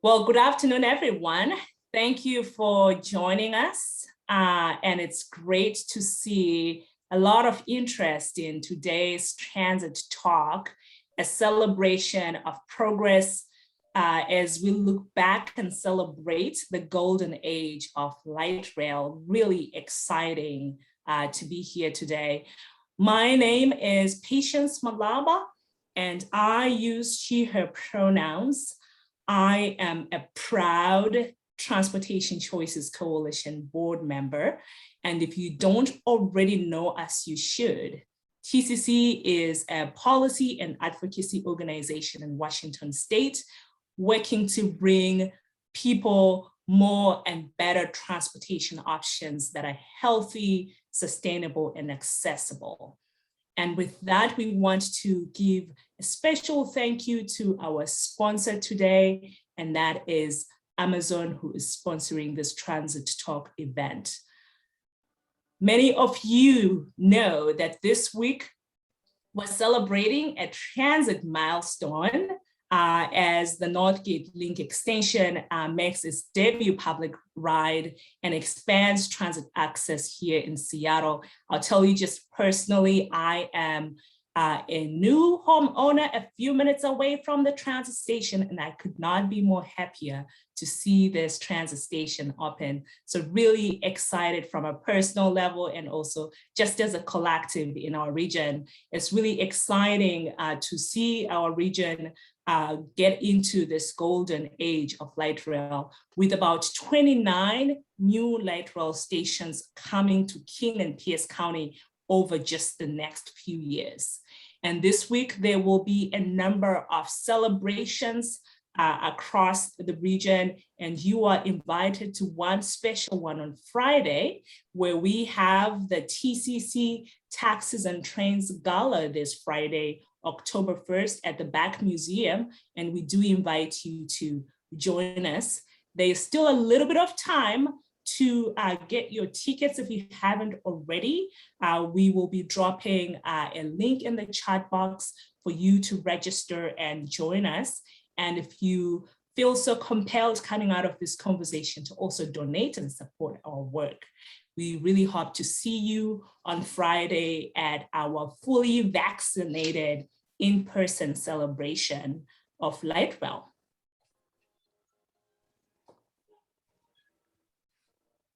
Well, good afternoon, everyone. Thank you for joining us. And it's great to see a lot of interest in today's transit talk, a celebration of progress as we look back and celebrate the golden age of light rail. Really exciting to be here today. My name is Patience Malaba, and I use she, her pronouns. I am a proud Transportation Choices Coalition board member. And if you don't already know us, you should. TCC is a policy and advocacy organization in Washington State, working to bring people more and better transportation options that are healthy, sustainable, and accessible. And with that, we want to give a special thank you to our sponsor today, and that is Amazon, who is sponsoring this Transit Talk event. Many of you know that this week we're celebrating a transit milestone as the Northgate Link extension makes its debut public ride and expands transit access here in Seattle. I'll tell you just personally, I am a new homeowner a few minutes away from the transit station, and I could not be more happier to see this transit station open. So really excited from a personal level and also just as a collective in our region. It's really exciting to see our region get into this golden age of light rail with about 29 new light rail stations coming to King and Pierce County over just the next few years. And this week, there will be a number of celebrations across the region, and you are invited to one special one on Friday, where we have the TCC Taxis and Trains Gala this Friday, October 1st at the Back Museum, and we do invite you to join us. There's still a little bit of time to get your tickets if you haven't already. We will be dropping a link in the chat box for you to register and join us. And if you feel so compelled coming out of this conversation to also donate and support our work, we really hope to see you on Friday at our fully vaccinated in-person celebration of light rail.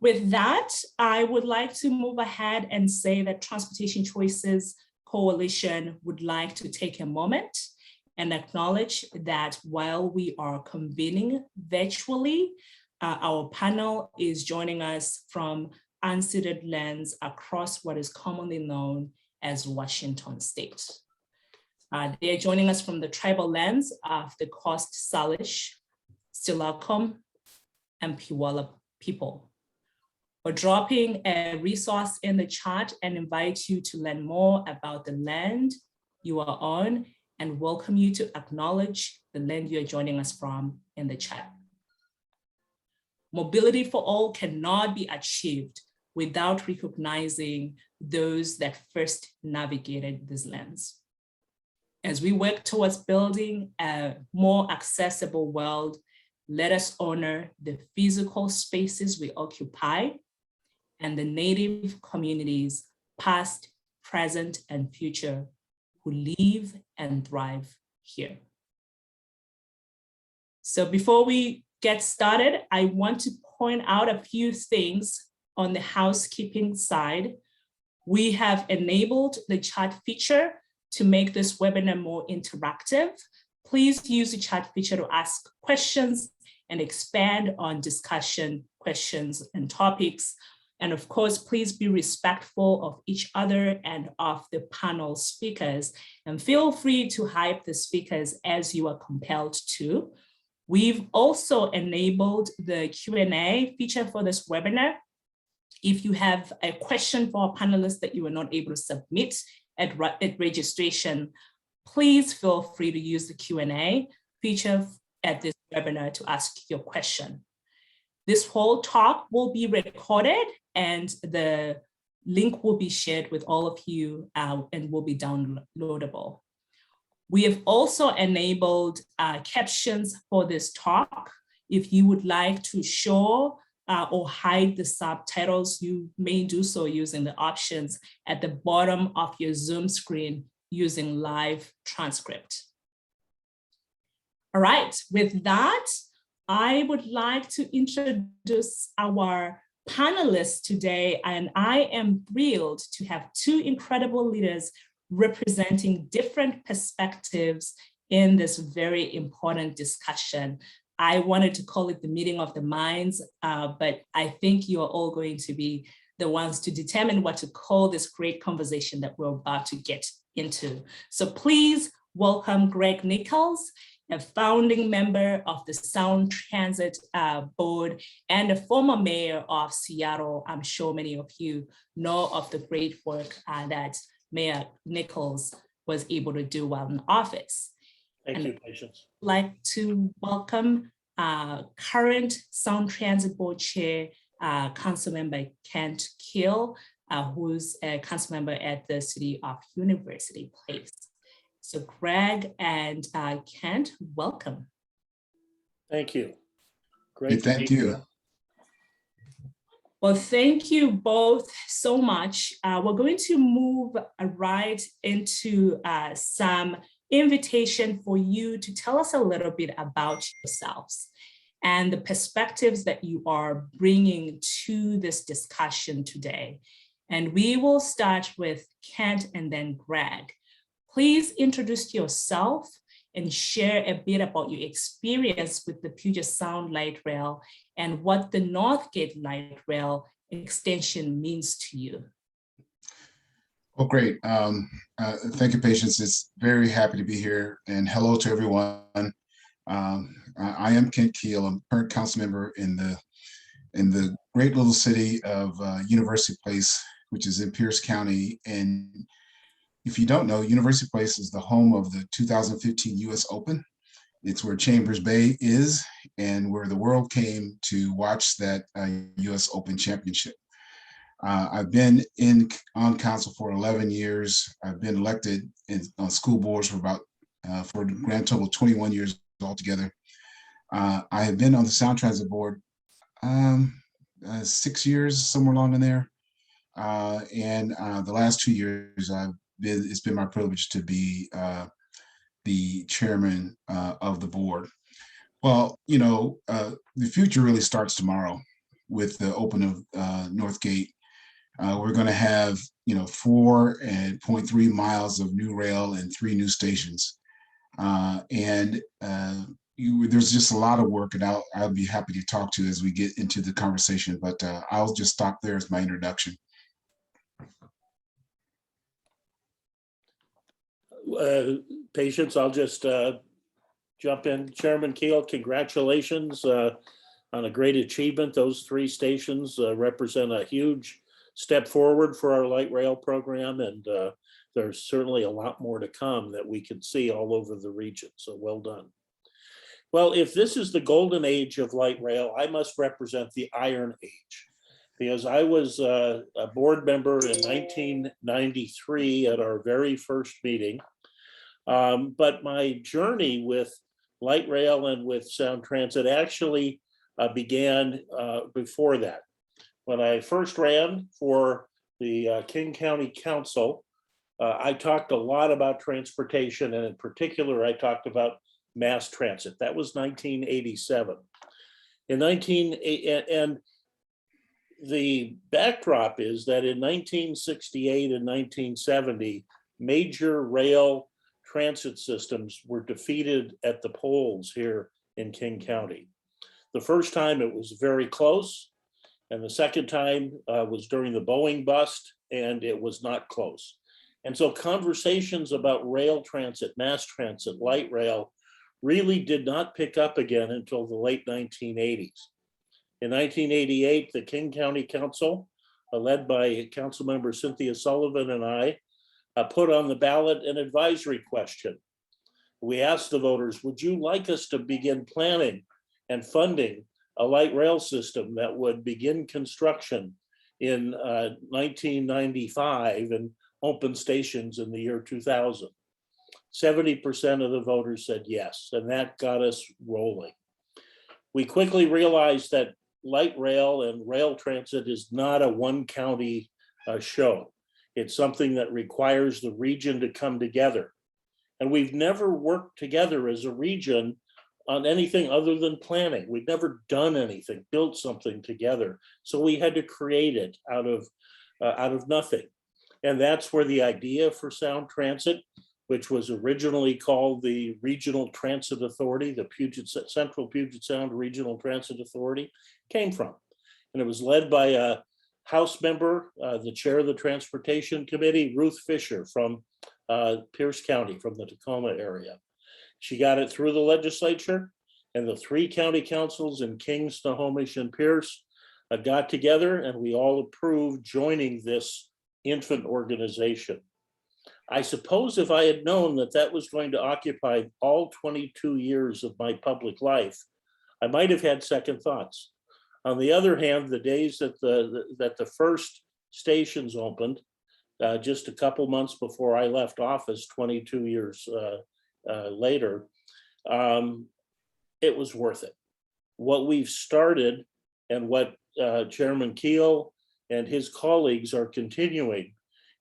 With that, I would like to move ahead and say that Transportation Choices Coalition would like to take a moment and acknowledge that while we are convening virtually, our panel is joining us from unceded lands across what is commonly known as Washington State. They are joining us from the tribal lands of the Coast Salish, Steilacoom, and Puyallup people. We're dropping a resource in the chat and invite you to learn more about the land you are on and welcome you to acknowledge the land you're joining us from in the chat. Mobility for all cannot be achieved without recognizing those that first navigated these lands. As we work towards building a more accessible world, let us honor the physical spaces we occupy and the Native communities, past, present, and future, who live and thrive here. So before we get started, I want to point out a few things on the housekeeping side. We have enabled the chat feature to make this webinar more interactive. Please use the chat feature to ask questions and expand on discussion, questions, and topics. And of course, please be respectful of each other and of the panel speakers, and feel free to hype the speakers as you are compelled to. We've also enabled the Q&A feature for this webinar. If you have a question for our panelists that you were not able to submit at registration, please feel free to use the Q&A feature at this webinar to ask your question. This whole talk will be recorded and the link will be shared with all of you and will be downloadable. We have also enabled captions for this talk, If you would like to show or hide the subtitles, you may do so using the options at the bottom of your Zoom screen using live transcript. All right, with that, I would like to introduce our panelists today, and I am thrilled to have two incredible leaders representing different perspectives in this very important discussion. I wanted to call it the meeting of the minds, but I think you are all going to be the ones to determine what to call this great conversation that we're about to get into. So please welcome Greg Nichols, a founding member of the Sound Transit Board and a former mayor of Seattle. I'm sure many of you know of the great work that Mayor Nichols was able to do while in office. Thank you, Patience. I'd like to welcome current Sound Transit Board Chair, Councilmember Kent Keel, who's a council member at the City of University Place. So Greg and Kent, welcome. Thank you. Great. Thank you. Well, thank you both so much. We're going to move right into some invitation for you to tell us a little bit about yourselves and the perspectives that you are bringing to this discussion today. And we will start with Kent and then Greg. Please introduce yourself and share a bit about your experience with the Puget Sound Light Rail and what the Northgate Light Rail extension means to you. Oh, great. Thank you, Patience. It's very happy to be here, and hello to everyone. I am Kent Keel. I'm current council member in the great little city of University Place, which is in Pierce County. And if you don't know, University Place is the home of the 2015 US Open. It's where Chambers Bay is and where the world came to watch that US Open Championship. I've been on council for 11 years. I've been elected on school boards for a grand total of 21 years altogether. I have been on the Sound Transit Board 6 years, somewhere along in there. And the last 2 years, it's been my privilege to be the chairman of the board. Well, you know, the future really starts tomorrow with the open of Northgate. We're going to have, 4.3 miles of new rail and 3 new stations. There's just a lot of work, and I'll be happy to talk to you as we get into the conversation, but I'll just stop there as my introduction. Patience, I'll just jump in. Chairman Keel, congratulations on a great achievement. Those 3 stations represent a huge step forward for our light rail program, and there's certainly a lot more to come that we can see all over the region, so well done. Well, if this is the golden age of light rail, I must represent the iron age, because I was a board member in 1993 at our very first meeting. But my journey with light rail and with Sound Transit actually began before that. When I first ran for the King County Council, I talked a lot about transportation, and in particular, I talked about mass transit. That was 1987. And the backdrop is that in 1968 and 1970, major rail transit systems were defeated at the polls here in King County. The first time it was very close, and the second time was during the Boeing bust, and it was not close. And so conversations about rail transit, mass transit, light rail really did not pick up again until the late 1980s. In 1988, the King County Council, led by Councilmember Cynthia Sullivan and I, put on the ballot an advisory question. We asked the voters, would you like us to begin planning and funding a light rail system that would begin construction in 1995 and open stations in the year 2000? 70% of the voters said yes, and that got us rolling. We quickly realized that light rail and rail transit is not a one county show. It's something that requires the region to come together. And we've never worked together as a region on anything other than planning. We've never done anything, built something together. So we had to create it out of nothing. And that's where the idea for Sound Transit, which was originally called the Regional Transit Authority, the Central Puget Sound Regional Transit Authority, came from. And it was led by a House member, the chair of the Transportation Committee, Ruth Fisher from Pierce County, from the Tacoma area. She got it through the legislature, and the 3 county councils in King, Snohomish, and Pierce got together, and we all approved joining this infant organization. I suppose if I had known that that was going to occupy all 22 years of my public life, I might have had second thoughts. On the other hand, the days that the first stations opened, just a couple months before I left office 22 years later, it was worth it. What we've started and what Chairman Keel and his colleagues are continuing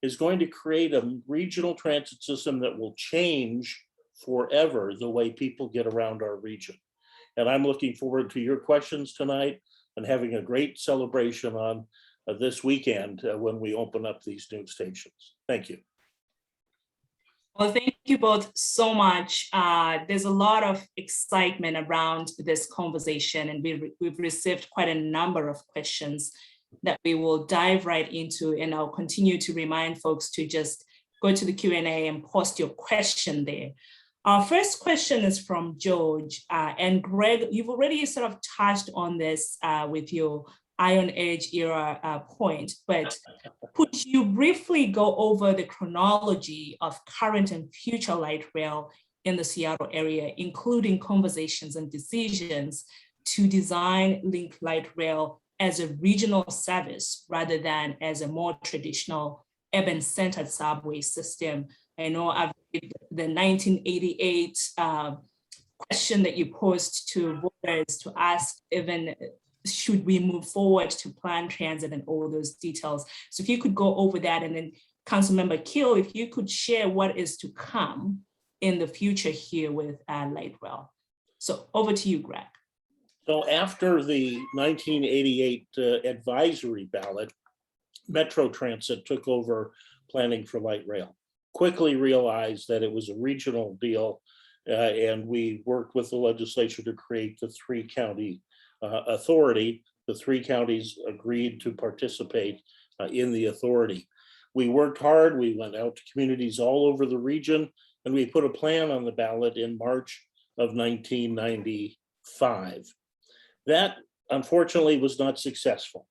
is going to create a regional transit system that will change forever the way people get around our region. And I'm looking forward to your questions tonight and having a great celebration on this weekend when we open up these new stations. Thank you. Well, thank you both so much. There's a lot of excitement around this conversation, and we've received quite a number of questions that we will dive right into, and I'll continue to remind folks to just go to the Q&A and post your question there. Our first question is from George, and Greg, you've already sort of touched on this with your Iron Age era point, but could you briefly go over the chronology of current and future light rail in the Seattle area, including conversations and decisions to design link light rail as a regional service rather than as a more traditional urban-centered subway system? I know I've read the 1988 question that you posed to voters to ask even should we move forward to plan transit and all those details. So if you could go over that, and then Councilmember Keel, if you could share what is to come in the future here with light rail. So over to you, Greg. So after the 1988 advisory ballot, Metro Transit took over planning for light rail, quickly realized that it was a regional deal, and we worked with the legislature to create the 3 county authority. The 3 counties agreed to participate in the authority. We worked hard. We went out to communities all over the region, and we put a plan on the ballot in March of 1995. That, unfortunately, was not successful.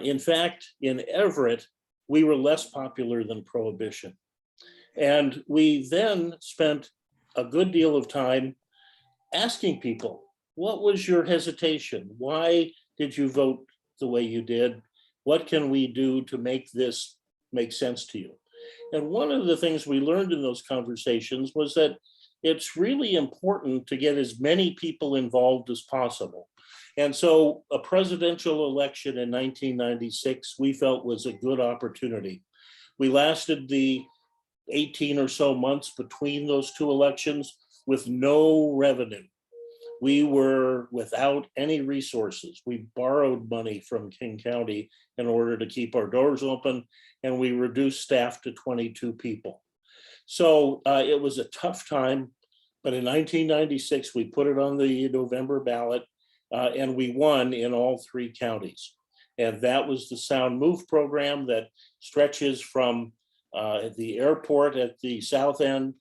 In fact, in Everett, we were less popular than Prohibition. And we then spent a good deal of time asking people, what was your hesitation? Why did you vote the way you did? What can we do to make this make sense to you? And one of the things we learned in those conversations was that it's really important to get as many people involved as possible. And so a presidential election in 1996, we felt was a good opportunity. We lasted the 18 or so months between those 2 elections with no revenue. We were without any resources. We borrowed money from King County in order to keep our doors open, and we reduced staff to 22 people. So it was a tough time, but in 1996, we put it on the November ballot, and we won in all 3 counties. And that was the Sound Move program that stretches from the airport at the south end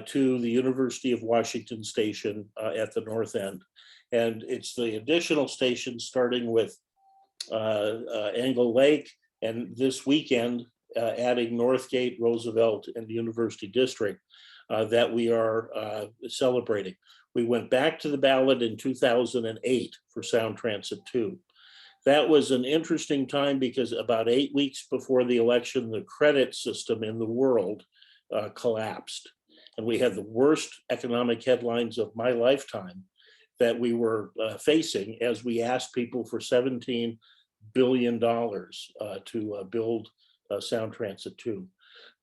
to the University of Washington station at the north end. And it's the additional stations starting with Angle Lake, and this weekend adding Northgate, Roosevelt, and the University District that we are celebrating. We went back to the ballot in 2008 for Sound Transit 2. That was an interesting time because about 8 weeks before the election, the credit system in the world collapsed. And we had the worst economic headlines of my lifetime. that we were facing as we asked people for $17 billion to build Sound Transit 2.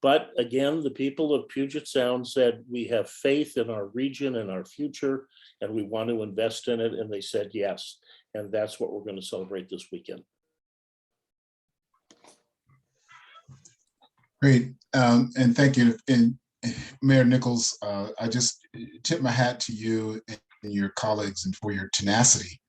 But again, the people of Puget Sound said, we have faith in our region and our future, and we want to invest in it. And they said yes. And that's what we're going to celebrate this weekend. Great, and thank you. And Mayor Nichols, I just tip my hat to you and your colleagues and for your tenacity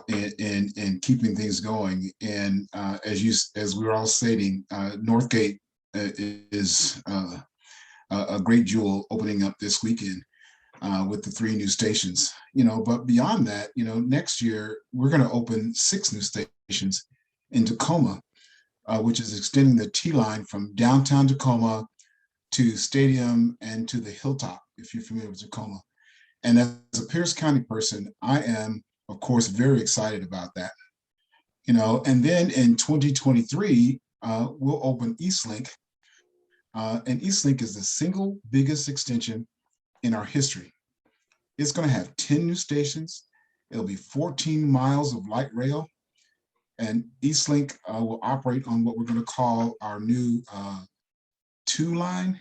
in keeping things going. And as we were all stating, Northgate is a great jewel opening up this weekend with the 3 new stations. But beyond that, next year we're going to open 6 new stations in Tacoma, which is extending the T-line from downtown Tacoma to Stadium and to the Hilltop, if you're familiar with Tacoma. And as a Pierce County person, I am, of course, very excited about that. And then in 2023, we'll open Eastlink. And Eastlink is the single biggest extension in our history. It's going to have 10 new stations. It'll be 14 miles of light rail. And Eastlink will operate on what we're going to call our new 2 line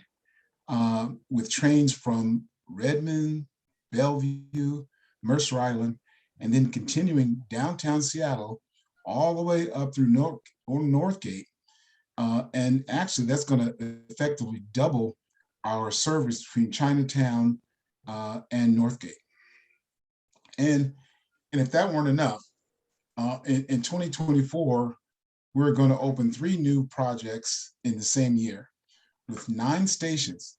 with trains from Redmond, Bellevue, Mercer Island, and then continuing downtown Seattle all the way up through Northgate. And actually, that's going to effectively double our service between Chinatown and Northgate. And if that weren't enough, in 2024, we're going to open 3 new projects in the same year with 9 stations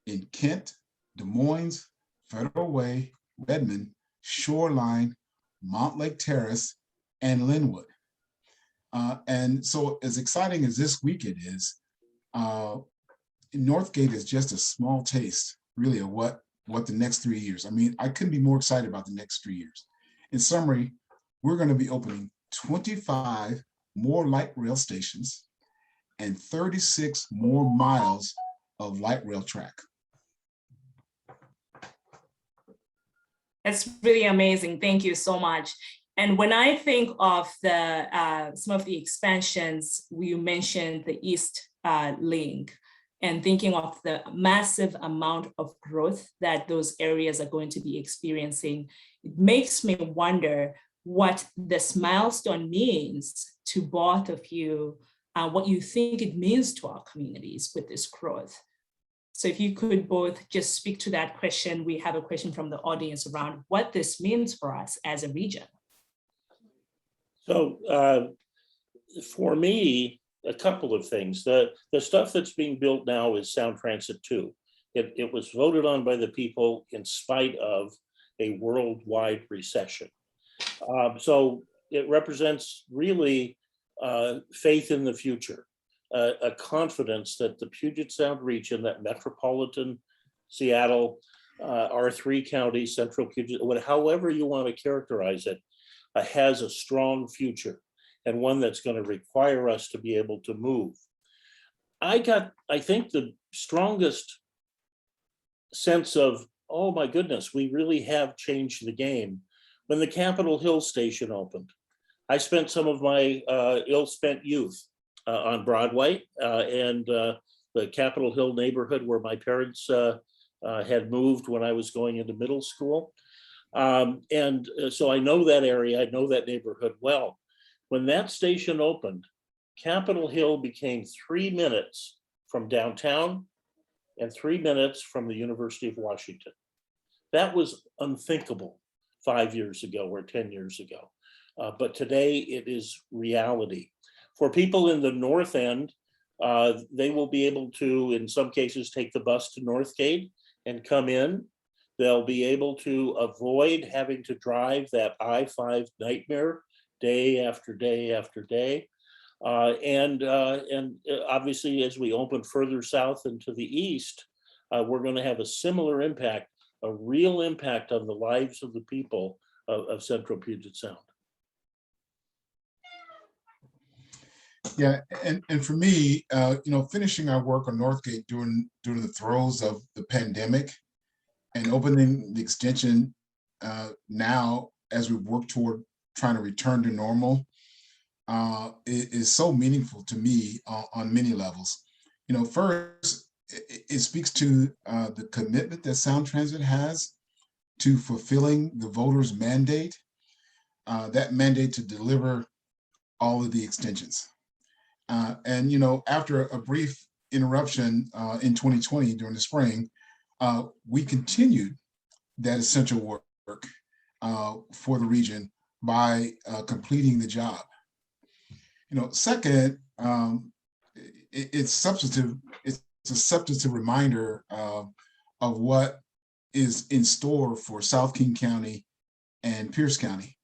in Kent, Des Moines, Federal Way, Redmond, Shoreline, Montlake Terrace, and Linwood. And so as exciting as this weekend is, Northgate is just a small taste, really, of what the next 3 years. I mean, I couldn't be more excited about the next 3 years. In summary, we're going to be opening 25 more light rail stations and 36 more miles of light rail track. That's really amazing. Thank you so much. And when I think of some of the expansions, you mentioned the East Link, and thinking of the massive amount of growth that those areas are going to be experiencing, it makes me wonder what this milestone means to both of you, what you think it means to our communities with this growth. So if you could both just speak to that question. We have a question from the audience around what this means for us as a region. So for me, a couple of things. The stuff that's being built now is Sound Transit 2. It was voted on by the people in spite of a worldwide recession. So it represents really faith in the future, a confidence that the Puget Sound region, that metropolitan Seattle, our 3 counties, Central Puget, however you want to characterize it, has a strong future, and one that's going to require us to be able to move. I think, the strongest sense of, oh my goodness, we really have changed the game when the Capitol Hill station opened. I spent some of my ill-spent youth on Broadway and the Capitol Hill neighborhood where my parents had moved when I was going into middle school. And so I know that area, I know that neighborhood well. When that station opened, Capitol Hill became 3 minutes from downtown and 3 minutes from the University of Washington. That was unthinkable 5 years ago or 10 years ago. But today it is reality. For people in the North End, they will be able to, in some cases, take the bus to Northgate and come in. They'll be able to avoid having to drive that I-5 nightmare day after day after day. And obviously, as we open further south into the east, we're going to have a similar impact, a real impact on the lives of the people of Central Puget Sound. Yeah, and for me, finishing our work on Northgate during the throes of the pandemic and opening the extension now, as we work toward trying to return to normal, is so meaningful to me on many levels. First, it speaks to the commitment that Sound Transit has to fulfilling the voters' mandate, that mandate to deliver all of the extensions. And after a brief interruption in 2020 during the spring, we continued that essential work for the region by completing the job. Second, it's substantive. It's a substantive reminder of what is in store for South King County and Pierce County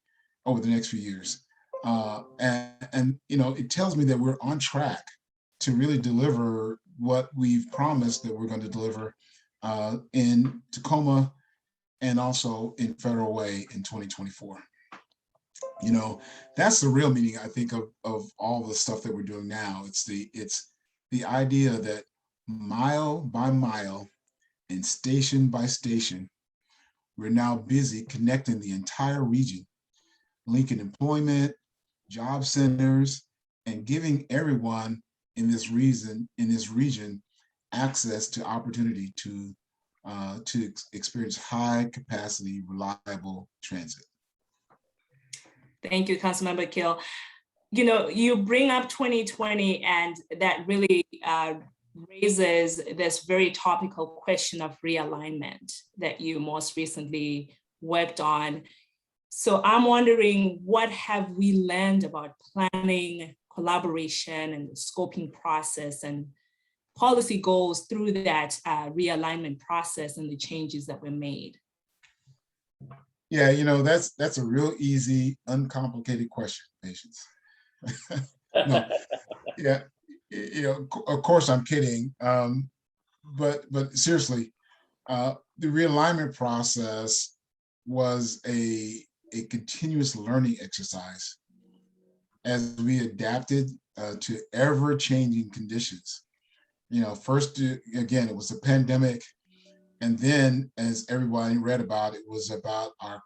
over the next few years. And it tells me that we're on track to really deliver what we've promised that we're going to deliver in Tacoma and also in Federal Way in 2024. That's the real meaning, I think, of all the stuff that we're doing now. It's the idea that mile by mile and station by station, we're now busy connecting the entire region, linking employment, job centers, and giving everyone in this region access to opportunity to experience high capacity, reliable transit. Thank you, Councilmember Keel. You bring up 2020, and that really raises this very topical question of realignment that you most recently worked on. So I'm wondering, what have we learned about planning, collaboration, and the scoping process and policy goals through that realignment process and the changes that were made? Yeah, that's a real easy, uncomplicated question, Patience. No, yeah, of course I'm kidding, but seriously, the realignment process was a continuous learning exercise as we adapted to ever-changing conditions. First, again, it was a pandemic. And then, as everybody read about, it was about our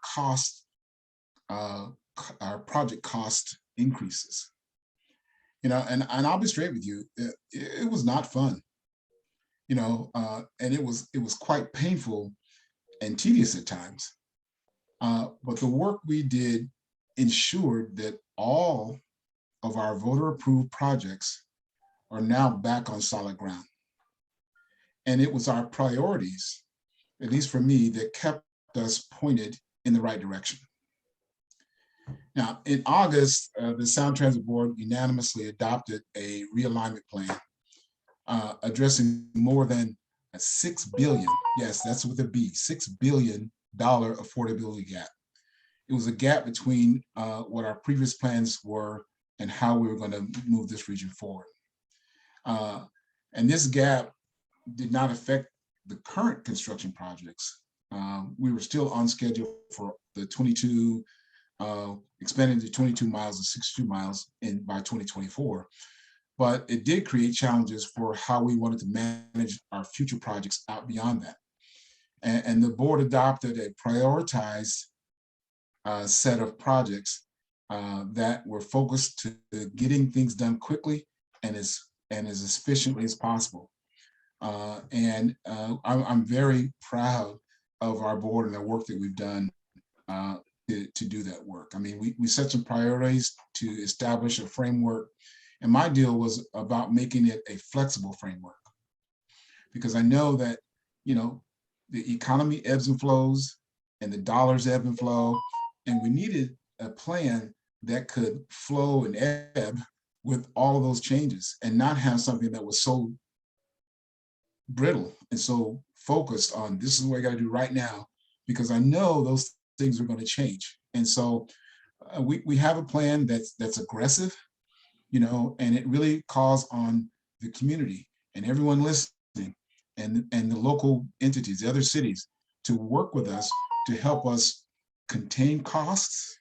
project cost increases. And I'll be straight with you, it was not fun. And it was quite painful and tedious at times. But the work we did ensured that all of our voter-approved projects are now back on solid ground. And it was our priorities, at least for me, that kept us pointed in the right direction. Now, in August, the Sound Transit Board unanimously adopted a realignment plan addressing more than a $6 billion, yes, that's with a B, $6 billion affordability gap. It was a gap between what our previous plans were and how we were going to move this region forward. And this gap did not affect the current construction projects. We were still on schedule for the 22, expanding to 22 miles and 62 miles by 2024. But it did create challenges for how we wanted to manage our future projects out beyond that. And the board adopted a prioritized set of projects that were focused to getting things done quickly and as efficiently as possible. I'm very proud of our board and the work that we've done to do that work. I mean, we set some priorities to establish a framework, and my deal was about making it a flexible framework, because I know that, the economy ebbs and flows and the dollars ebb and flow, and we needed a plan that could flow and ebb with all of those changes and not have something that was so brittle and so focused on this is what I got to do right now, because I know those things are going to change. And so we have a plan that's aggressive, and it really calls on the community and everyone listening and the local entities, the other cities, to work with us to help us contain costs.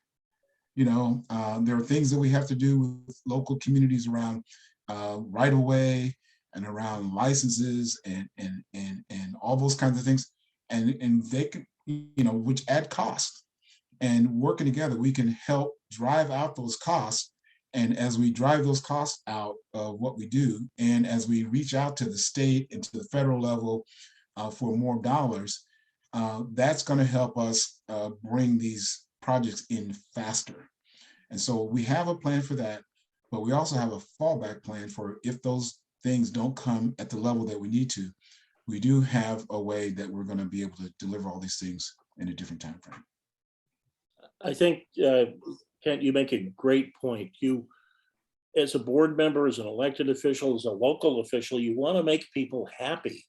There are things that we have to do with local communities around right of way and around licenses and all those kinds of things. And which add cost. And working together, we can help drive out those costs. And as we drive those costs out of what we do, and as we reach out to the state and to the federal level for more dollars, that's going to help us bring these projects in faster. And so we have a plan for that, but we also have a fallback plan for if those things don't come at the level that we need to. We do have a way that we're going to be able to deliver all these things in a different time frame. I think, Kent, you make a great point. You, as a board member, as an elected official, as a local official, you want to make people happy,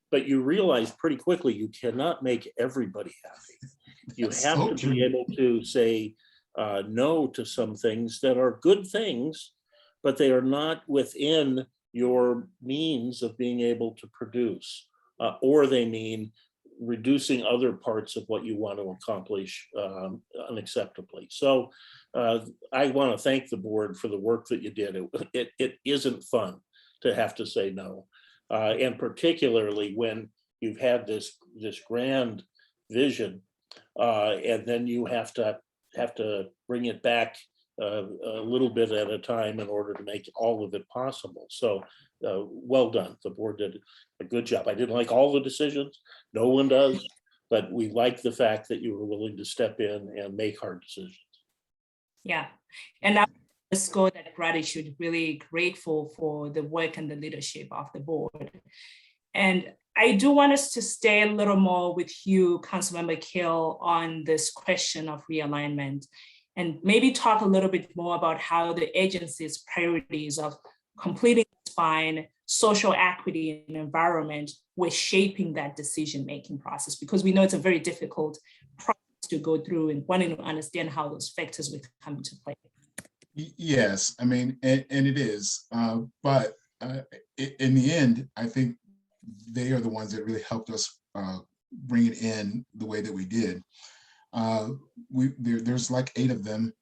but you realize pretty quickly you cannot make everybody happy. You That's have so to true. be able to say no to some things that are good things, but they are not within your means of being able to produce, or they mean reducing other parts of what you want to accomplish unacceptably. So I want to thank the board for the work that you did. It isn't fun to have to say no, and particularly when you've had this grand vision, and then you have to bring it back a little bit at a time in order to make all of it possible. So well done. The board did a good job. I didn't like all the decisions. No one does, but we like the fact that you were willing to step in and make hard decisions. Yeah, and I underscore that gratitude, really grateful for the work and the leadership of the board. And I do want us to stay a little more with you, Councilmember Keel, on this question of realignment, and maybe talk a little bit more about how the agency's priorities of completing the spine, social equity, and environment were shaping that decision-making process, because we know it's a very difficult process to go through and wanting to understand how those factors would come into play. Yes, I mean, and it is, but in the end, I think they are the ones that really helped us bring it in the way that we did. There's like 8 of them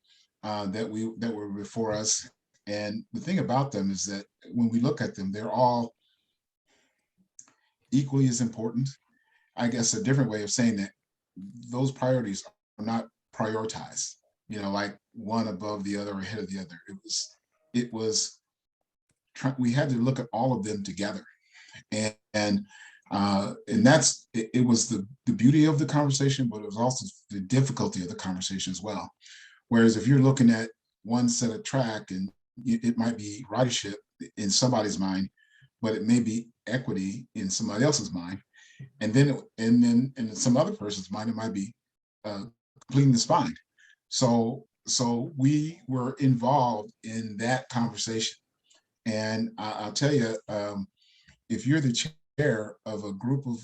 that were before us, and the thing about them is that when we look at them, they're all equally as important. I guess a different way of saying that those priorities are not prioritized, like one above the other or ahead of the other. We had to look at all of them together, and that's it was the beauty of the conversation, but it was also the difficulty of the conversation as well. Whereas if you're looking at one set of track, and it might be ridership in somebody's mind, but it may be equity in somebody else's mind, and then in some other person's mind, it might be completing the spine. So we were involved in that conversation, and I'll tell you, if you're the chair of a group of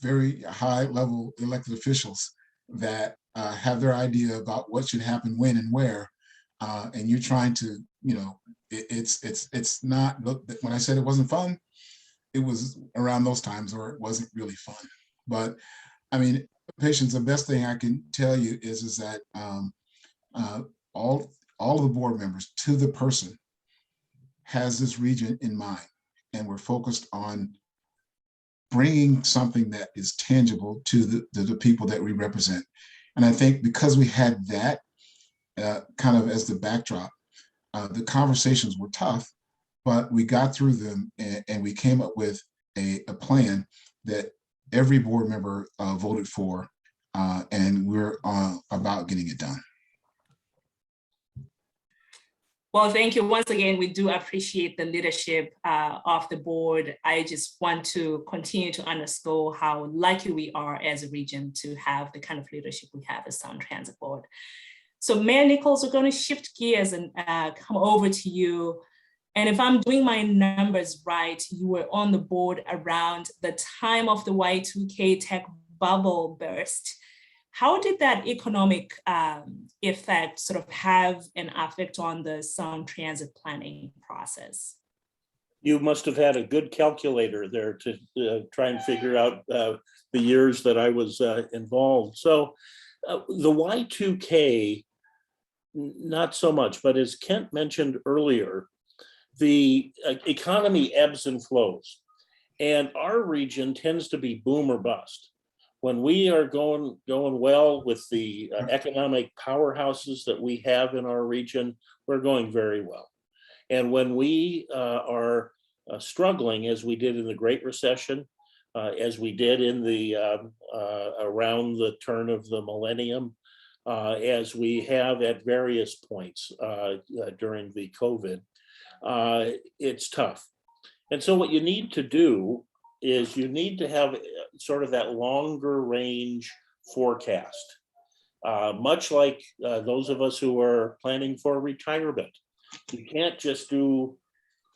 very high level elected officials that have their idea about what should happen when and where, and you're trying to, it's not, when I said it wasn't fun, it was around those times where it wasn't really fun. But I mean, Patience, the best thing I can tell you is that all of the board members, to the person, has this region in mind, and we're focused on bringing something that is tangible to the people that we represent. And I think because we had that kind of as the backdrop, the conversations were tough, but we got through them, and we came up with a plan that every board member voted for, and we're about getting it done. Well, thank you once again. We do appreciate the leadership of the board. I just want to continue to underscore how lucky we are as a region to have the kind of leadership we have as Sound Transit Board. So Mayor Nichols, we're going to shift gears and come over to you. And if I'm doing my numbers right, you were on the board around the time of the Y2K tech bubble burst. How did that economic effect sort of have an effect on the Sound Transit planning process? You must have had a good calculator there to try and figure out the years that I was involved. So the Y2K, not so much, but as Kent mentioned earlier, the economy ebbs and flows, and our region tends to be boom or bust. when we are going well with the economic powerhouses that we have in our region, we're going very well. And when we are struggling, as we did in the Great Recession, as we did in the around the turn of the millennium, as we have at various points during the COVID, it's tough. And so what you need to do is you need to have sort of that longer range forecast, much like those of us who are planning for retirement. You can't just do,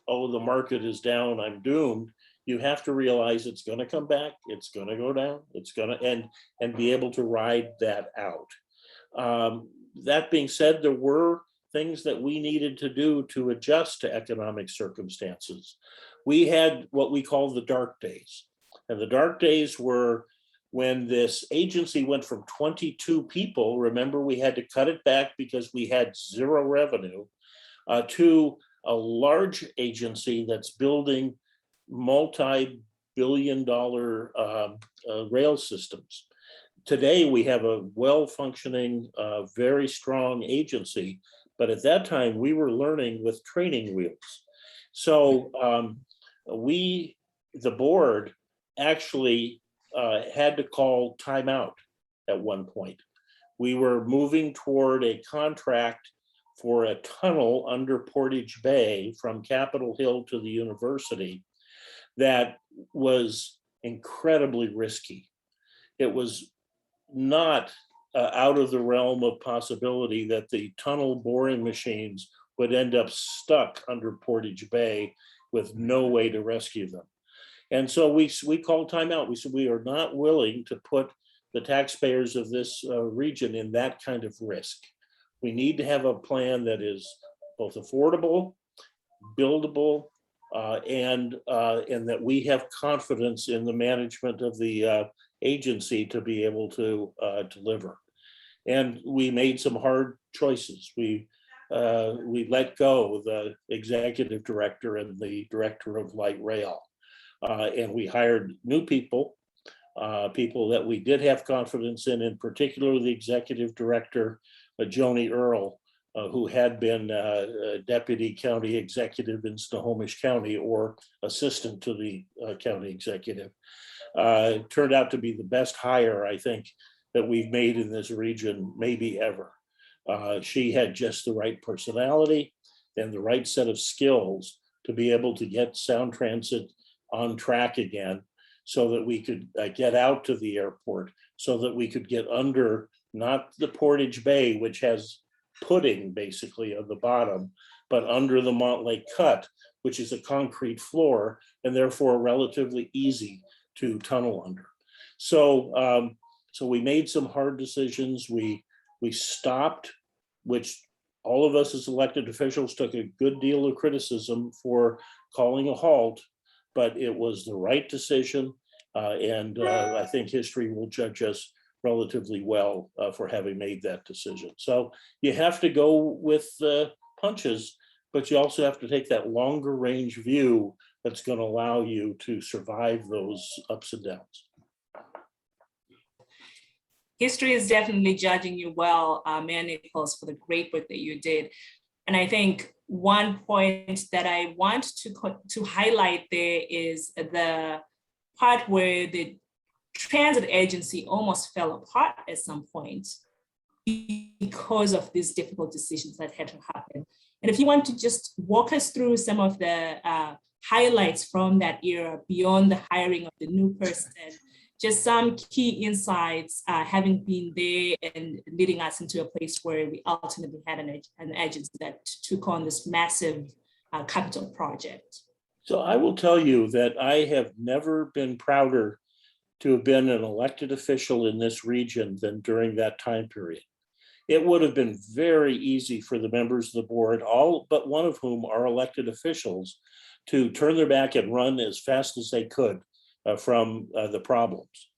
oh, the market is down, I'm doomed. You have to realize it's going to come back, it's going to go down, it's going to and be able to ride that out. That being said, there were things that we needed to do to adjust to economic circumstances. We had what we call the dark days. And the dark days were when this agency went from 22 people, remember we had to cut it back because we had zero revenue, to a large agency that's building multi-billion-dollar rail systems. Today, we have a well-functioning, very strong agency, but at that time, we were learning with training wheels. So the board actually had to call timeout at one point. We were moving toward a contract for a tunnel under Portage Bay from Capitol Hill to the university that was incredibly risky. It was not out of the realm of possibility that the tunnel boring machines would end up stuck under Portage Bay with no way to rescue them. And so we called timeout. We said we are not willing to put the taxpayers of this region in that kind of risk. We need to have a plan that is both affordable, buildable, and that we have confidence in the management of the agency to be able to deliver. And we made some hard choices. We let go the executive director and the director of light rail, and we hired new people, people that we did have confidence in particular the executive director, Joni Earl, who had been deputy county executive in Snohomish County or assistant to the county executive. Turned out to be the best hire, I think, that we've made in this region, maybe ever. She had just the right personality and the right set of skills to be able to get Sound Transit on track again so that we could get out to the airport, so that we could get under not the Portage Bay, which has pudding basically on the bottom, but under the Montlake Cut, which is a concrete floor and therefore relatively easy to tunnel under. So, so we made some hard decisions. We stopped, which all of us as elected officials took a good deal of criticism for calling a halt, but it was the right decision. And I think history will judge us relatively well for having made that decision. So you have to go with the punches, but you also have to take that longer range view that's going to allow you to survive those ups and downs. History is definitely judging you well, Mayor Nichols, for the great work that you did. And I think one point that I want to highlight there is the part where the transit agency almost fell apart at some point because of these difficult decisions that had to happen. And if you want to just walk us through some of the highlights from that era beyond the hiring of the new person, just some key insights, having been there and leading us into a place where we ultimately had an agency that took on this massive capital project. So I will tell you that I have never been prouder to have been an elected official in this region than during that time period. It would have been very easy for the members of the board, all but one of whom are elected officials, to turn their back and run as fast as they could from the problems.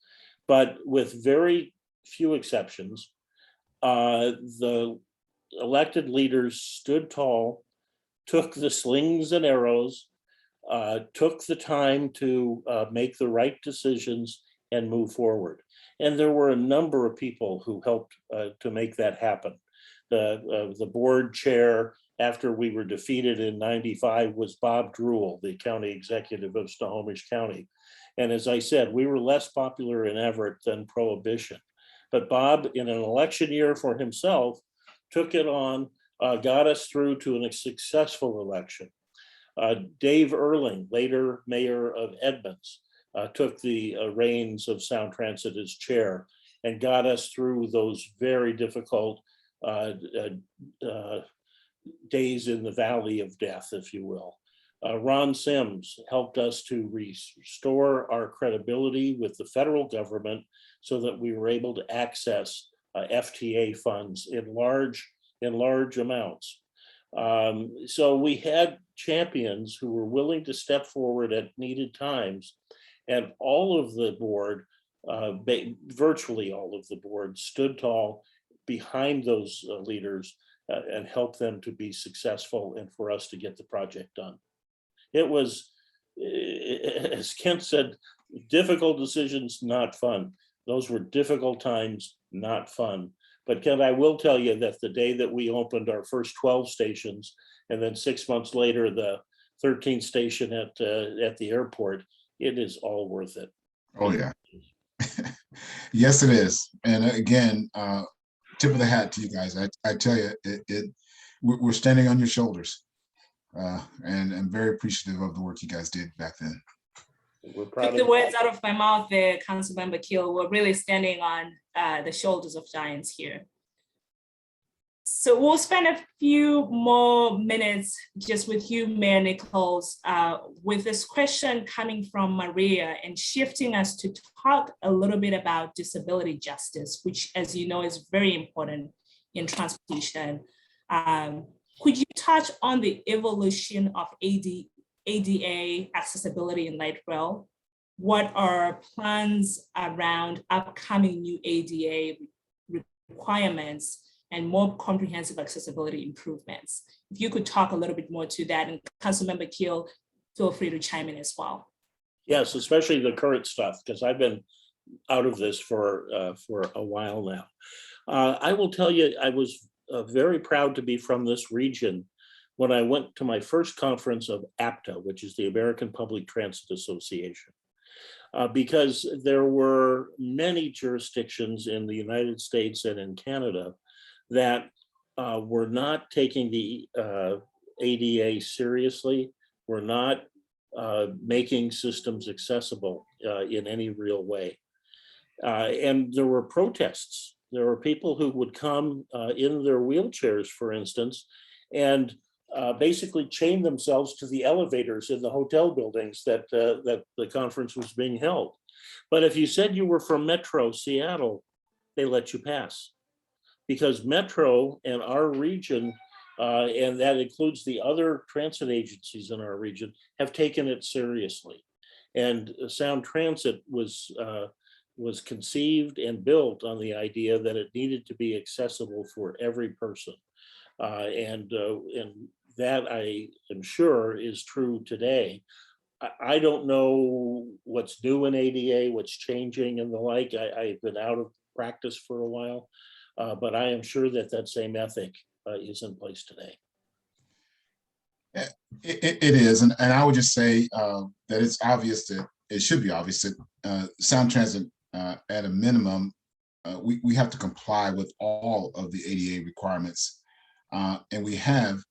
But with very few exceptions, the elected leaders stood tall, took the slings and arrows, took the time to make the right decisions and move forward. And there were a number of people who helped to make that happen. The board chair, after we were defeated in '95, was Bob Drewell, the county executive of Snohomish County. And as I said, we were less popular in Everett than Prohibition. But Bob, in an election year for himself, took it on, got us through to a successful election. Dave Erling, later mayor of Edmonds, took the reins of Sound Transit as chair and got us through those very difficult days in the valley of death, if you will. Ron Sims helped us to restore our credibility with the federal government so that we were able to access FTA funds in large amounts. So we had champions who were willing to step forward at needed times, and all of the board, virtually all of the board, stood tall behind those leaders and helped them to be successful and for us to get the project done. It was, as Kent said, difficult decisions, not fun. Those were difficult times, not fun. But Kent, I will tell you that the day that we opened our first 12 stations, and then 6 months later, the 13th station at the airport, it is all worth it. Oh yeah. Yes, it is. And again, tip of the hat to you guys. I tell you, we're standing on your shoulders. And I'm very appreciative of the work you guys did back then. We're proud Took the words out of my mouth there, Councilmember Keel. We're really standing on the shoulders of giants here. So we'll spend a few more minutes just with you, Mayor Nichols, with this question coming from Maria and shifting us to talk a little bit about disability justice, which, as you know, is very important in transportation. Could you touch on the evolution of ADA accessibility in light rail? What are plans around upcoming new ADA requirements and more comprehensive accessibility improvements? If you could talk a little bit more to that, and Councilmember Keel, feel free to chime in as well. Yes, especially the current stuff, because I've been out of this for a while now. I will tell you, I was very proud to be from this region when I went to my first conference of APTA, which is the American Public Transit Association, because there were many jurisdictions in the United States and in Canada that were not taking the ADA seriously, were not making systems accessible in any real way. And there were protests. There were people who would come in their wheelchairs, for instance, and basically chain themselves to the elevators in the hotel buildings that the conference was being held. But if you said you were from Metro Seattle, they let you pass. Because Metro and our region, and that includes the other transit agencies in our region, have taken it seriously. And Sound Transit was conceived and built on the idea that it needed to be accessible for every person. And that, I am sure, is true today. I don't know what's new in ADA, what's changing and the like. I've been out of practice for a while, but I am sure that that same ethic is in place today. It is, and I would just say that it's obvious that it should be obvious that Sound Transit, at a minimum, we have to comply with all of the ADA requirements, and we have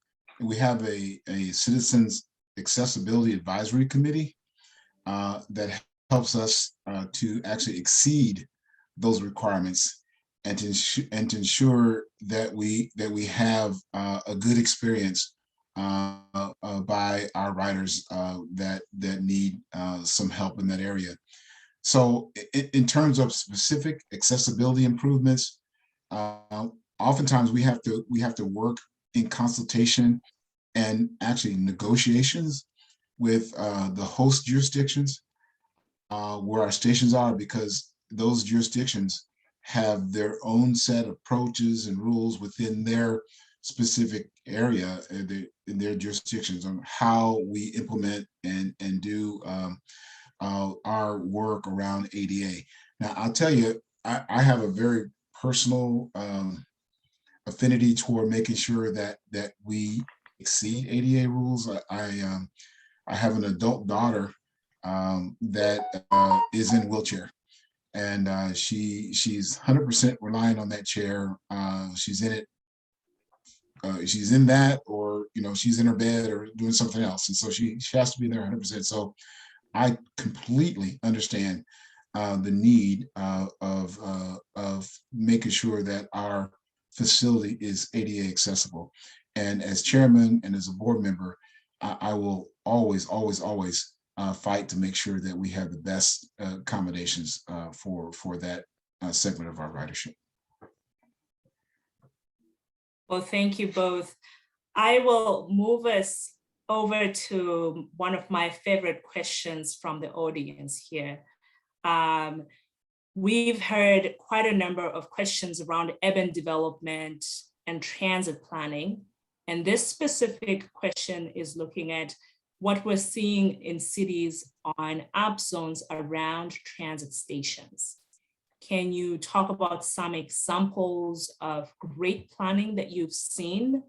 a Citizens Accessibility Advisory Committee that helps us to actually exceed those requirements and to ensure that we have a good experience by our riders that need some help in that area. So in terms of specific accessibility improvements, oftentimes we have to work in consultation and actually negotiations with the host jurisdictions where our stations are, because those jurisdictions have their own set of approaches and rules within their specific area in their jurisdictions on how we implement and do our work around ADA. Now, I'll tell you, I have a very personal affinity toward making sure that we exceed ADA rules. I have an adult daughter that is in wheelchair, and she's 100% relying on that chair. She's in it. She's in that, or she's in her bed or doing something else, and so she has to be there 100%. So I completely understand the need of making sure that our facility is ADA accessible. And as chairman and as a board member, I will always fight to make sure that we have the best accommodations for that segment of our ridership. Well, thank you both. I will move us over to one of my favorite questions from the audience here. We've heard quite a number of questions around urban development and transit planning. And this specific question is looking at what we're seeing in cities on up zones around transit stations. Can you talk about some examples of great planning that you've seen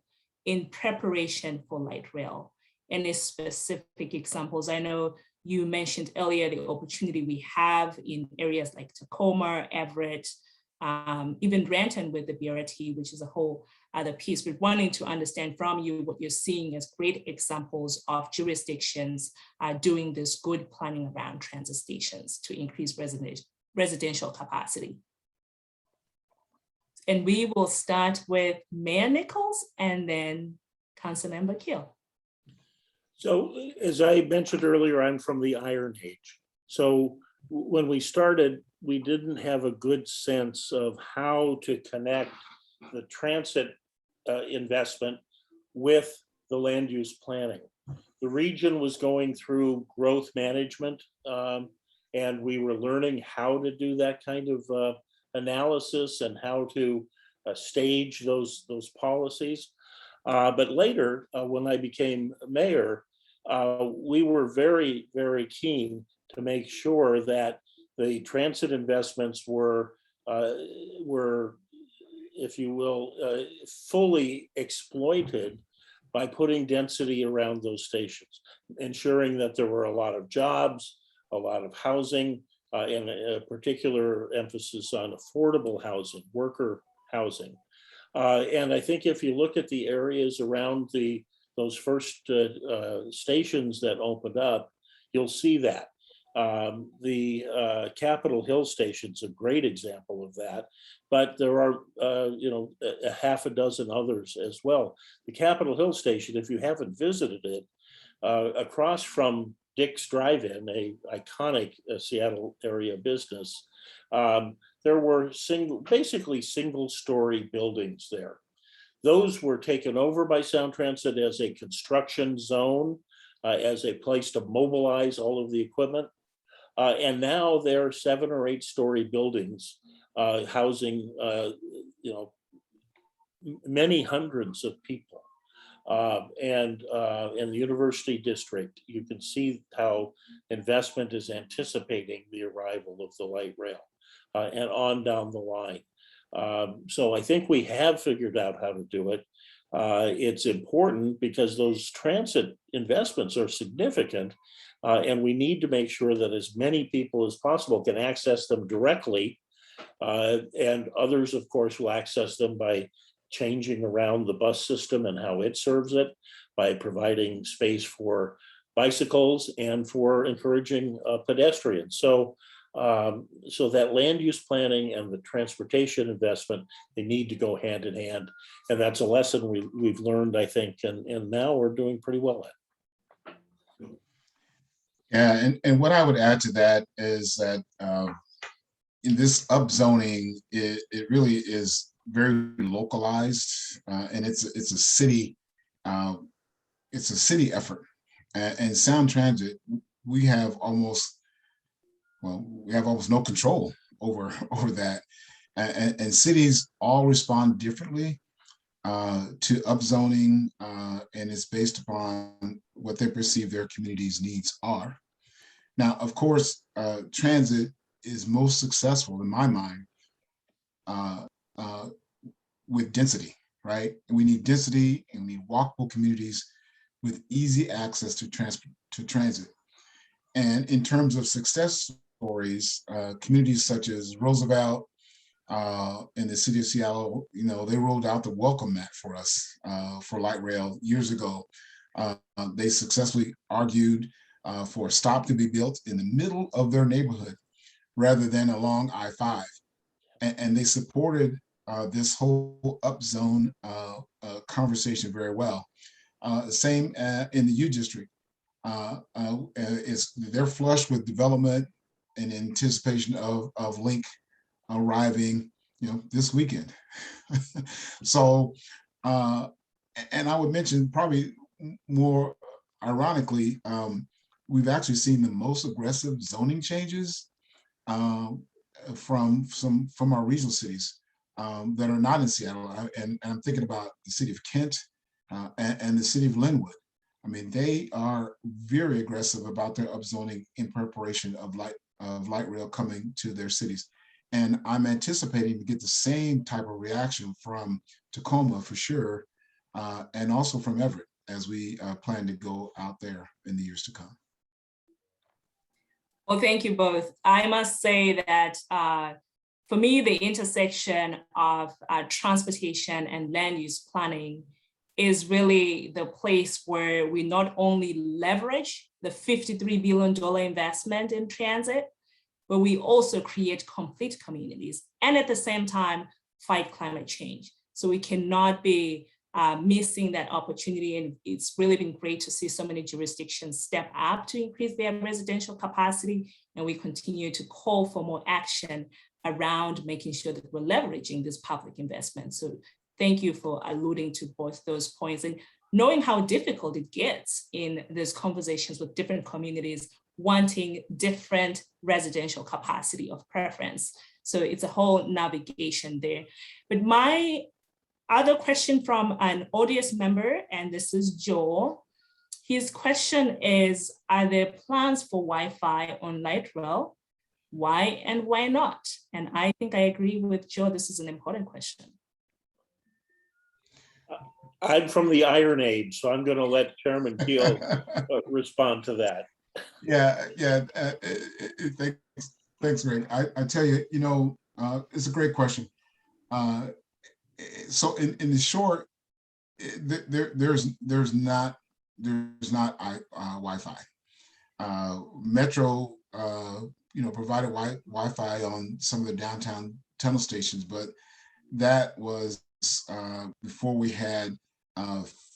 in preparation for light rail? Any specific examples? I know you mentioned earlier the opportunity we have in areas like Tacoma, Everett, even Renton with the BRT, which is a whole other piece. But wanting to understand from you what you're seeing as great examples of jurisdictions doing this good planning around transit stations to increase residential capacity. And we will start with Mayor Nichols and then Councilmember Keel. So as I mentioned earlier, I'm from the Iron Age. So when we started, we didn't have a good sense of how to connect the transit investment with the land use planning. The region was going through growth management, and we were learning how to do that kind of analysis and how to stage those policies. But later, when I became mayor, we were very, very keen to make sure that the transit investments were, if you will, fully exploited by putting density around those stations, ensuring that there were a lot of jobs, a lot of housing, and a particular emphasis on affordable housing, worker housing. And I think if you look at the areas around those first stations that opened up, you'll see that. The Capitol Hill station's a great example of that, but there are a half a dozen others as well. The Capitol Hill station, if you haven't visited it, across from Dick's Drive-In, a iconic Seattle area business, there were basically single-story buildings there. Those were taken over by Sound Transit as a construction zone, as a place to mobilize all of the equipment. And now they're 7 or 8 story buildings housing many hundreds of people. And in the University District, you can see how investment is anticipating the arrival of the light rail and on down the line. So I think we have figured out how to do it. It's important because those transit investments are significant, and we need to make sure that as many people as possible can access them directly, and others, of course, will access them by changing around the bus system and how it serves it, by providing space for bicycles and for encouraging pedestrians. So that land use planning and the transportation investment, they need to go hand in hand. And that's a lesson we've learned, I think, and now we're doing pretty well at. Yeah, and what I would add to that is that in this upzoning, it really is very localized, and it's a city effort. And Sound Transit, we have almost no control over that, and cities all respond differently to upzoning, and it's based upon what they perceive their community's needs are. Now, of course, transit is most successful in my mind uh, uh, with density, right? And we need density and we need walkable communities with easy access to transit. And in terms of success stories, communities such as Roosevelt in the city of Seattle, they rolled out the welcome mat for us for light rail years ago. They successfully argued for a stop to be built in the middle of their neighborhood rather than along I-5. And they supported this whole upzone conversation very well. Same in the U District. They're flush with development in anticipation of Link arriving, this weekend. So, and I would mention probably more ironically, we've actually seen the most aggressive zoning changes from our regional cities that are not in Seattle. And I'm thinking about the city of Kent and the city of Linwood. I mean, they are very aggressive about their upzoning in preparation of light rail coming to their cities. And I'm anticipating to get the same type of reaction from Tacoma for sure, and also from Everett as we plan to go out there in the years to come. Well, thank you both. I must say that for me, the intersection of transportation and land use planning is really the place where we not only leverage the $53 billion investment in transit, but we also create complete communities and at the same time fight climate change. So we cannot be missing that opportunity. And it's really been great to see so many jurisdictions step up to increase their residential capacity. And we continue to call for more action around making sure that we're leveraging this public investment. So thank you for alluding to both those points and knowing how difficult it gets in these conversations with different communities wanting different residential capacity of preference. So it's a whole navigation there. But my other question from an audience member, and this is Joel. His question is, are there plans for Wi-Fi on light rail? Why and why not? And I think I agree with Joe, this is an important question. I'm from the Iron Age, so I'm going to let Chairman Keel respond to that. Yeah. Thanks, Greg. I tell you, it's a great question. So in the short, there's not Wi-Fi. Metro, provided Wi-Fi on some of the downtown tunnel stations, but that was before we had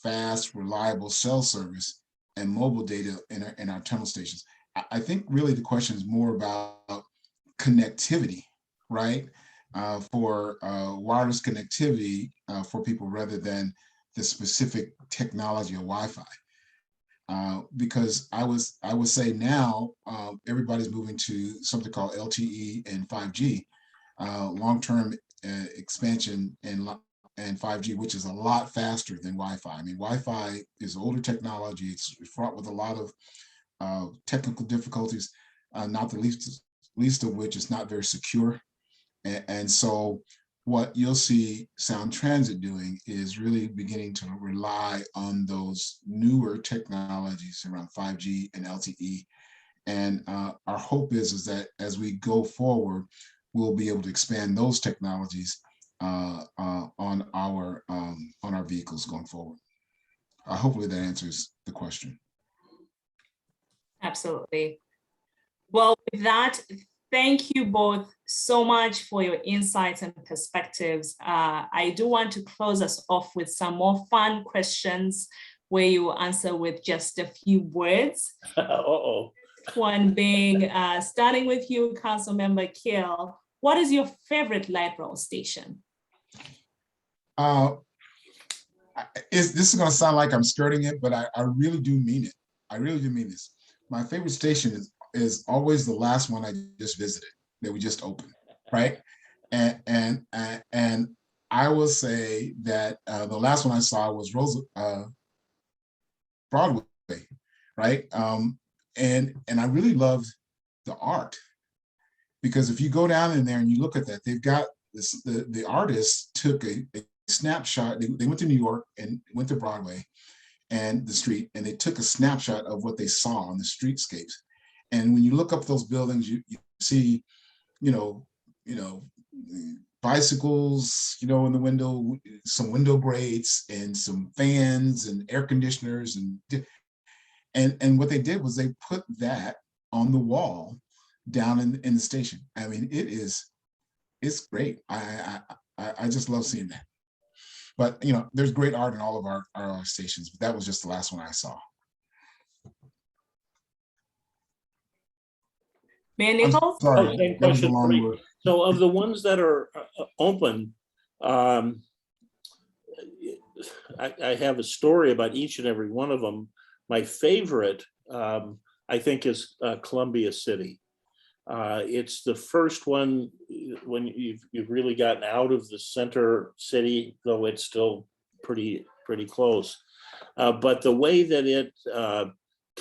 fast, reliable cell service and mobile data in our tunnel stations. I think really the question is more about connectivity, right? For wireless connectivity for people rather than the specific technology of Wi-Fi. Because I would say now everybody's moving to something called LTE and 5G, long-term expansion and 5G, which is a lot faster than Wi-Fi. I mean, Wi-Fi is older technology. It's fraught with a lot of technical difficulties, not the least of which is not very secure. And so what you'll see Sound Transit doing is really beginning to rely on those newer technologies around 5G and LTE. And our hope is that as we go forward, we'll be able to expand those technologies on our vehicles going forward. Hopefully that answers the question. Absolutely. Well, with that, thank you both so much for your insights and perspectives. I do want to close us off with some more fun questions where you answer with just a few words. Uh-oh. One being, starting with you, Councilmember Keel, what is your favorite light rail station? This is going to sound like I'm skirting it, but I really do mean it. I really do mean this. My favorite station is always the last one I just visited, that we just opened, right? And I will say that the last one I saw was Broadway, right? And I really loved the art, because if you go down in there and you look at that, they've got the artist took a snapshot. They went to New York and went to Broadway and the street, and they took a snapshot of what they saw on the streetscapes. And when you look up those buildings, you see, you know, bicycles, in the window, some window grates and some fans and air conditioners, and what they did was they put that on the wall down in the station. I mean, it's great. I just love seeing that. But there's great art in all of our stations, but that was just the last one I saw. Mayor Nichols? Sorry, Same that was a question for long me. word. So of the ones that are open, I have a story about each and every one of them. My favorite, I think, is Columbia City. It's the first one when you've really gotten out of the center city, though it's still pretty close. But the way that it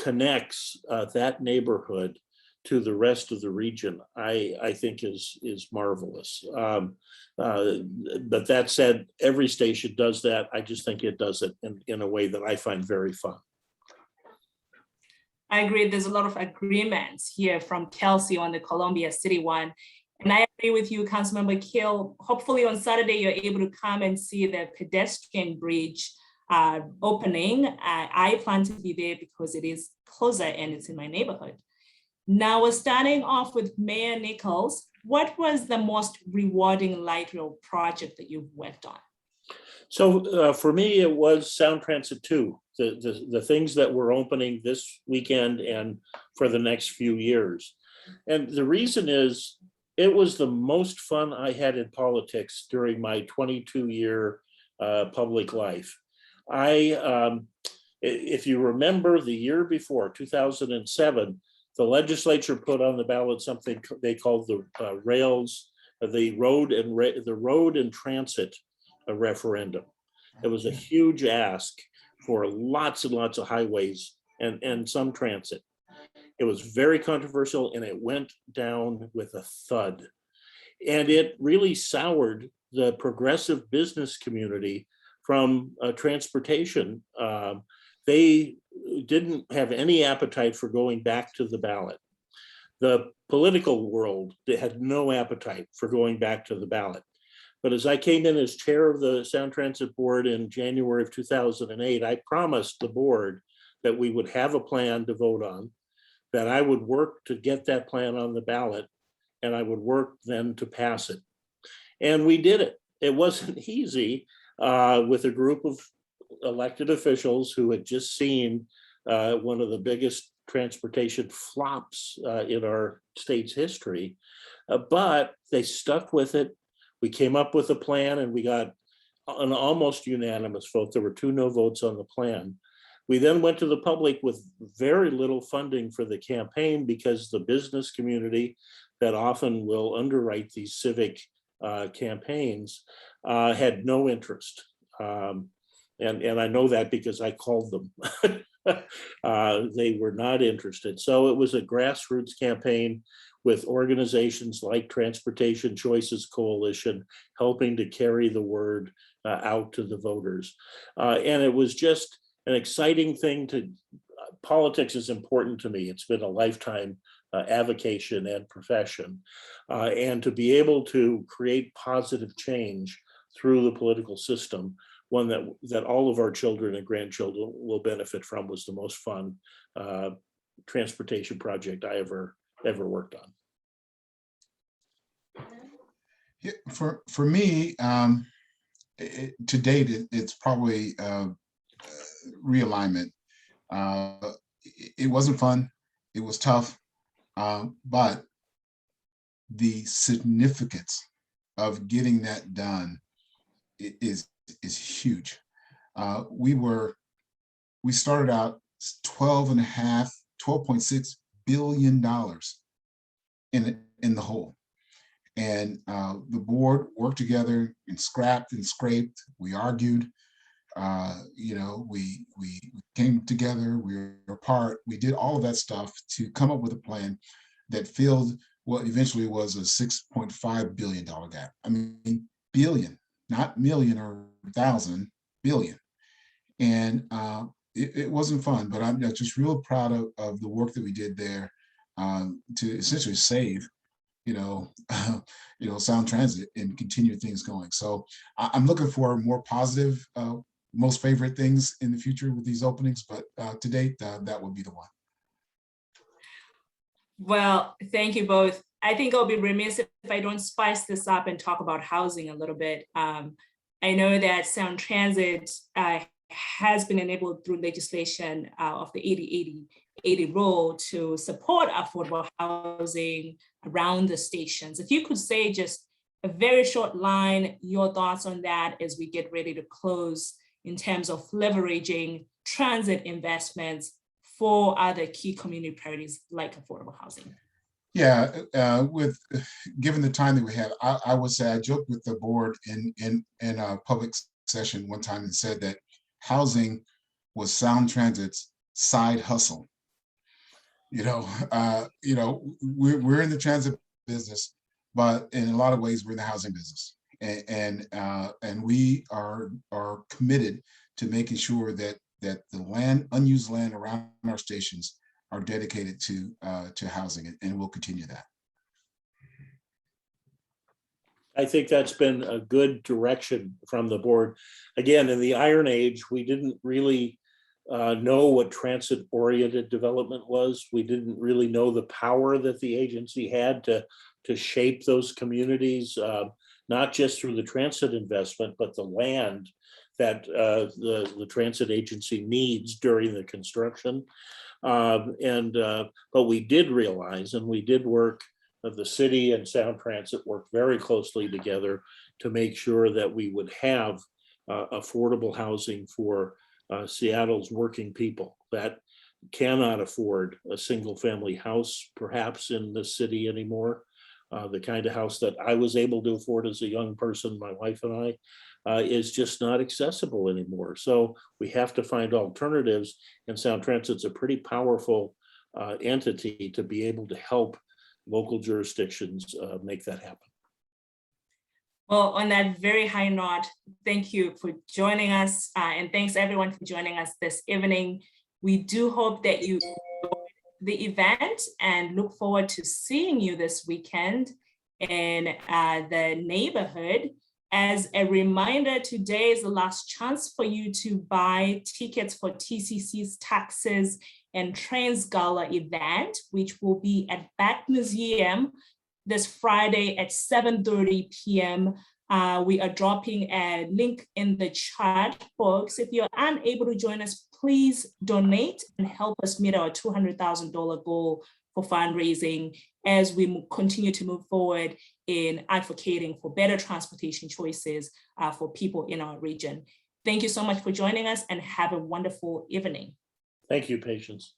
connects that neighborhood to the rest of the region, I think is marvelous. But that said, every station does that. I just think it does it in a way that I find very fun. I agree. There's a lot of agreements here from Kelsey on the Columbia City one. And I agree with you, Councilmember Keel. Hopefully on Saturday, you're able to come and see the pedestrian bridge opening. I plan to be there because it is closer and it's in my neighborhood. Now we're starting off with Mayor Nichols. What was the most rewarding light rail project that you've worked on? So for me, it was Sound Transit 2, the things that we're opening this weekend and for the next few years. And the reason is it was the most fun I had in politics during my 22-year public life. If you remember the year before, 2007, the legislature put on the ballot something they called the road and transit referendum. It was a huge ask for lots and lots of highways and some transit. It was very controversial and it went down with a thud. And it really soured the progressive business community from transportation. They didn't have any appetite for going back to the ballot. The political world, they had no appetite for going back to the ballot. But as I came in as chair of the Sound Transit Board in January of 2008, I promised the board that we would have a plan to vote on, that I would work to get that plan on the ballot, and I would work then to pass it. And we did it. It wasn't easy with a group of elected officials who had just seen one of the biggest transportation flops in our state's history, but they stuck with it. We came up with a plan and we got an almost unanimous vote. There were 2 no votes on the plan. We then went to the public with very little funding for the campaign because the business community that often will underwrite these civic campaigns had no interest. And I know that because I called them. They were not interested. So it was a grassroots campaign with organizations like Transportation Choices Coalition helping to carry the word out to the voters. And it was just an exciting thing politics is important to me. It's been a lifetime avocation and profession. And to be able to create positive change through the political system, one that all of our children and grandchildren will benefit from, was the most fun transportation project I ever worked on. Yeah, for me, to date, it's probably realignment. It wasn't fun. It was tough, but the significance of getting that done is huge. We started out $12.6 billion in the hole. And the board worked together and scrapped and scraped. We argued, we came together, we were apart. We did all of that stuff to come up with a plan that filled what eventually was a $6.5 billion gap. I mean, billion, not million or thousand, billion. And it wasn't fun, but I'm just real proud of the work that we did there to essentially save, Sound Transit and continue things going. So I'm looking for more positive, most favorite things in the future with these openings, but to date, that would be the one. Well, thank you both. I think I'll be remiss if I don't spice this up and talk about housing a little bit. I know that Sound Transit has been enabled through legislation of the 80-80-80 rule to support affordable housing around the stations. If you could say just a very short line, your thoughts on that as we get ready to close in terms of leveraging transit investments for other key community priorities like affordable housing. Yeah, given the time that we have, I would say I joked with the board in a public session one time and said that housing was Sound Transit's side hustle. We're in the transit business, but in a lot of ways we're in the housing business, and we are committed to making sure that the unused land around our stations are dedicated to housing, and we'll continue that. I think that's been a good direction from the board. Again, in the Iron Age, we didn't really know what transit-oriented development was. We didn't really know the power that the agency had to shape those communities, not just through the transit investment, but the land that the transit agency needs during the construction. But we did realize, and we did work, the city and Sound Transit worked very closely together to make sure that we would have affordable housing for Seattle's working people that cannot afford a single family house, perhaps in the city anymore. The kind of house that I was able to afford as a young person, my wife and I, is just not accessible anymore. So we have to find alternatives, and Sound Transit's a pretty powerful entity to be able to help local jurisdictions make that happen. Well, on that very high note, thank you for joining us, and thanks everyone for joining us this evening. We do hope that you enjoyed the event and look forward to seeing you this weekend in the neighborhood. As a reminder, today is the last chance for you to buy tickets for TCC's Taxes and Trains Gala event, which will be at Bat Museum this Friday at 7:30 p.m. We are dropping a link in the chat box. If you're unable to join us, please donate and help us meet our $200,000 goal for fundraising as we continue to move forward in advocating for better transportation choices for people in our region. Thank you so much for joining us and have a wonderful evening. Thank you, Patience.